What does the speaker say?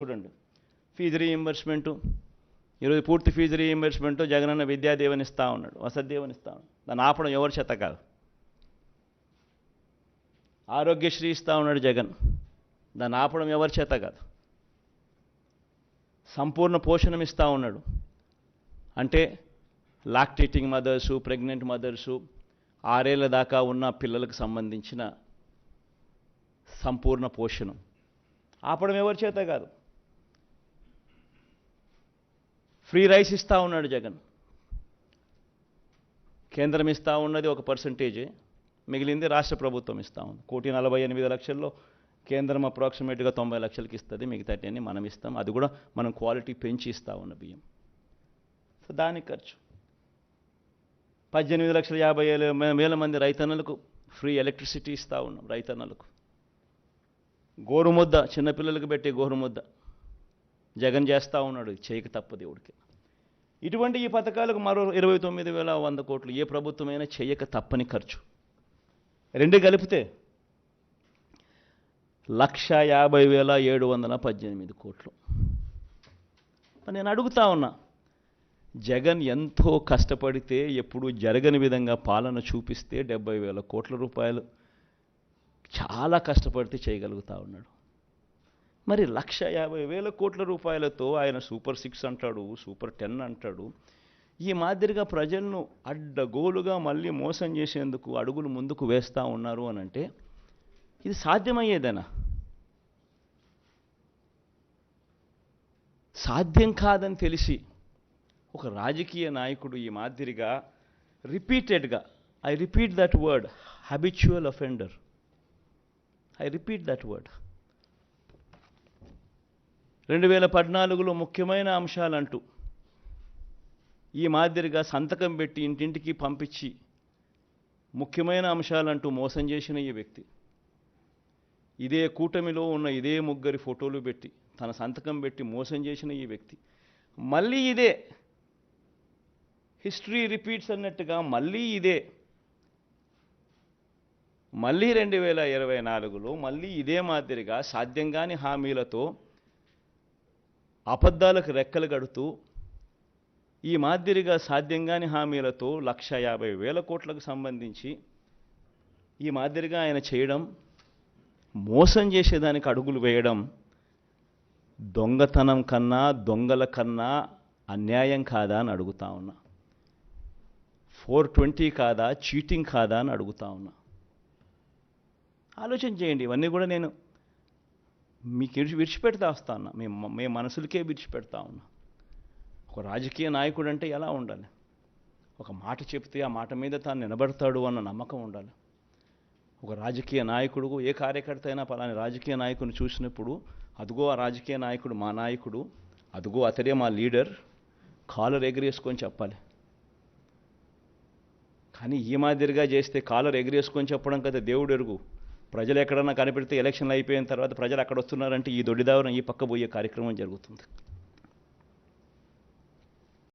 చూడండి, fee reimbursement ఈరోజు పూర్తి ఫీజు రీయింబర్స్మెంటు జగనన్న విద్యాదీవెన ఇస్తూ ఉన్నాడు, వసతిదీవెన ఇస్తూ ఉన్నాడు. దాన్ని ఆపడం ఎవరి చేత కాదు. ఆరోగ్యశ్రీ ఇస్తూ ఉన్నాడు జగన్, దాన్ని ఆపడం ఎవరి చేత కాదు. సంపూర్ణ పోషణం ఇస్తూ ఉన్నాడు, అంటే లాక్టేటింగ్ మదర్సు, ప్రెగ్నెంట్ మదర్సు, 6 ఏళ్ల దాకా ఉన్న పిల్లలకు సంబంధించిన సంపూర్ణ పోషణం ఆపడం ఎవరి చేత కాదు. ఫ్రీ రైస్ ఇస్తూ ఉన్నాడు జగన్. కేంద్రం ఇస్తూ ఉన్నది ఒక పర్సంటేజే, మిగిలింది రాష్ట్ర ప్రభుత్వం ఇస్తూ ఉంది. 1,48,00,000లో కేంద్రం అప్రాక్సిమేట్గా 90 లక్షలకి ఇస్తుంది, మిగతాన్ని మనం ఇస్తాం. అది కూడా మనం క్వాలిటీ పెంచి ఇస్తూ ఉన్న బియ్యం. సో దానికి ఖర్చు 18,50,000 మంది రైతన్నలకు ఫ్రీ ఎలక్ట్రిసిటీ ఇస్తూ ఉన్నాం. రైతన్నలకు గోరుముద్ద, చిన్నపిల్లలకు పెట్టే గోరుముద్ద జగన్ చేస్తూ ఉన్నాడు, చేయక తప్పదు దేవుడికి. ఇటువంటి ఈ పథకాలకు మరో 29,100 కోట్లు ఏ ప్రభుత్వమైనా చేయక తప్పని ఖర్చు. రెండు కలిపితే 1,50,718 కోట్లు. నేను అడుగుతా ఉన్నా, జగన్ ఎంతో కష్టపడితే ఎప్పుడు జరగని విధంగా పాలన చూపిస్తే 70,000 కోట్ల రూపాయలు చాలా కష్టపడితే చేయగలుగుతా ఉన్నాడు. మరి 1,50,000 కోట్ల రూపాయలతో ఆయన సూపర్ 6 అంటాడు, సూపర్ 10 అంటాడు. ఈ మాదిరిగా ప్రజలను అడ్డగోలుగా మళ్ళీ మోసం చేసేందుకు అడుగులు ముందుకు వేస్తూ ఉన్నారు అని అంటే ఇది సాధ్యమయ్యేదేనా? సాధ్యం కాదని తెలిసి ఒక రాజకీయ నాయకుడు ఈ మాదిరిగా రిపీటెడ్గా, I repeat that word, habitual offender, I repeat that word, 2014లో ముఖ్యమైన అంశాలంటూ ఈ మాదిరిగా సంతకం పెట్టి ఇంటింటికి పంపించి ముఖ్యమైన అంశాలంటూ మోసం చేసిన ఈ వ్యక్తి, ఇదే కూటమిలో ఉన్న ఇదే ముగ్గురి ఫోటోలు పెట్టి తన సంతకం పెట్టి మోసం చేసిన ఈ వ్యక్తి మళ్ళీ ఇదే హిస్టరీ రిపీట్స్ అన్నట్టుగా మళ్ళీ ఇదే, మళ్ళీ 2024లో మళ్ళీ ఇదే మాదిరిగా సాధ్యం కాని హామీలతో అబద్ధాలకు రెక్కలు కడుతూ ఈ మాదిరిగా సాధ్యం కాని హామీలతో 1,50,000 కోట్లకు సంబంధించి ఈ మాదిరిగా ఆయన చేయడం, మోసం చేసేదానికి అడుగులు వేయడం దొంగతనం కన్నా దొంగల కన్నా అన్యాయం కాదా అని అడుగుతా ఉన్నా. 420 కాదా, చీటింగ్ కాదా అని అడుగుతా ఉన్నా. ఆలోచన చేయండి. ఇవన్నీ కూడా నేను మీకు విడిచిపెడతా వస్తా ఉన్నా, మీ మనసులకే విడిచిపెడతా ఉన్నా. ఒక రాజకీయ నాయకుడు అంటే ఎలా ఉండాలి? ఒక మాట చెప్తే ఆ మాట మీద తాను నిలబడతాడు అన్న నమ్మకం ఉండాలి. ఒక రాజకీయ నాయకుడు, ఏ కార్యకర్త అయినా పలాని రాజకీయ నాయకుడిని చూసినప్పుడు అదుగో ఆ రాజకీయ నాయకుడు మా నాయకుడు, అదుగో అతడే మా లీడర్, కాలర్ ఎగిరేసుకొని చెప్పాలి. కానీ ఈ మాదిరిగా చేస్తే కాలర్ ఎగిరేసుకొని చెప్పడం కదా దేవుడు ఎరుగు. ప్రజలు ఎక్కడన్నా కనిపెడితే ఎలక్షన్లు అయిపోయిన తర్వాత ప్రజలు అక్కడ వస్తున్నారంటే ఈ దొడ్డిదావరం ఈ పక్క పోయే కార్యక్రమం జరుగుతుంది.